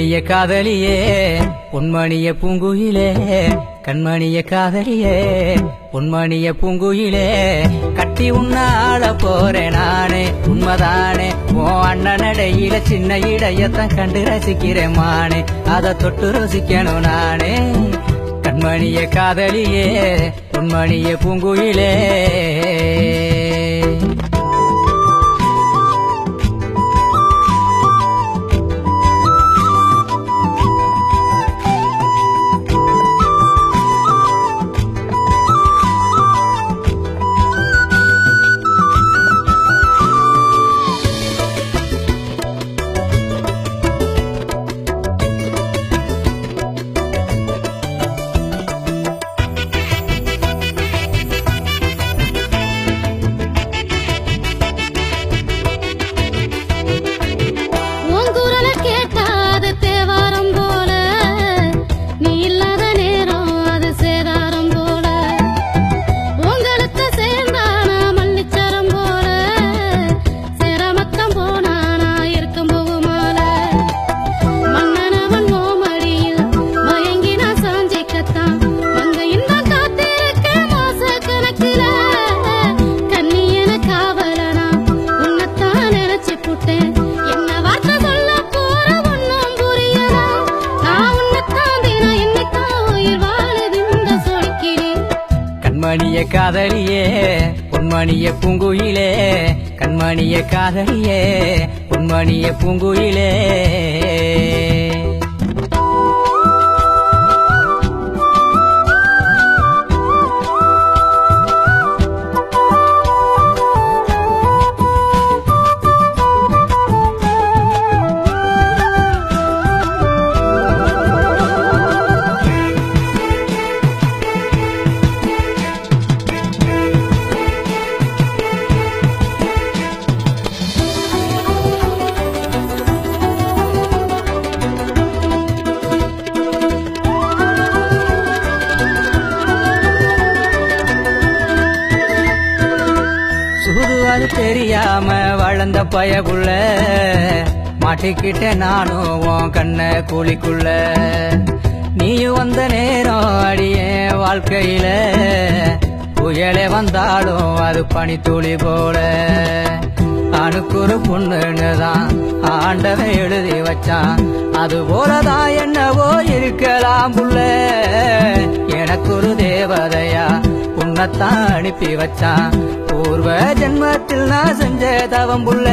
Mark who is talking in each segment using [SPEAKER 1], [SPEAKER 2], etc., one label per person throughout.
[SPEAKER 1] கண்மணிய காதலியே பொன்மணிய பூங்குயிலே கண்மணிய காதலியே பொன்மணிய பூங்குயிலே கட்டி உன்னால போறேன் நானே உண்மைதானே ஓ அண்ணன் நடையில சின்ன இடையத்தான் கண்டு ரசிக்கிறேன் மானே அதை தொட்டு ருசிக்கணும் நானே கண்மணிய காதலியே பொன்மணிய பூங்குயிலே கண்மணிய காதலியே பொன்மணிய பூங்குயிலே கண்மணிய காதலியே பொன்மணிய பூங்குயிலே அது தெரியாம வளர்ந்த பயகுள்ள மாட்டிக்கிட்ட நானும் உன் கண்ண கூலிக்குள்ள நீயும் வந்த நேரம் அடியே வாழ்க்கையில புயலே வந்தாலும் அது பனித்துளி போல அணுக்குறு பொண்ணுன்னுதான் ஆண்டவன் எழுதி வச்சான் அது போலதான் என்னவோ இருக்கலாம் புள்ள எனக்கு ஒரு தேவதையா உன்னைத்தான் அனுப்பி வச்சான் பூர்வ ஜென்மத்தில் நான் செஞ்ச தவம் புள்ள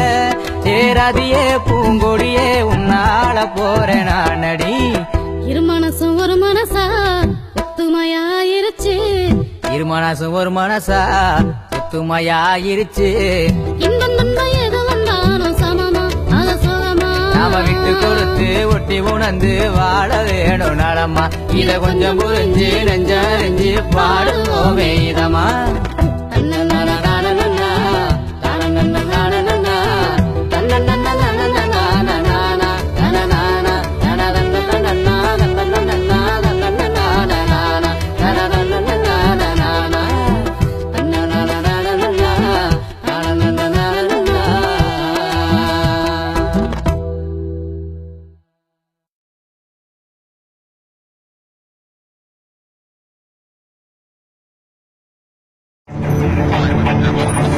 [SPEAKER 1] சேராதியே பூங்கொடியே உன்னால போறேன் நான் அடி
[SPEAKER 2] இரு மனசும் ஒரு மனசா ஒத்துமையாயிருச்சு
[SPEAKER 1] இரு மனசும் ஒரு மனசா ஒத்துமையாயிருச்சு
[SPEAKER 2] இன்பம் நன்மை எது வந்தாலும் சமமா அத சுகமா
[SPEAKER 1] நாம விட்டு கொடுத்து ஒட்டி உணர்ந்து வாழ வேணும் நடமா இத கொஞ்சம் புரிஞ்சு நெஞ்சறிஞ்சு பாடுவோமே இதமா
[SPEAKER 3] Thank you.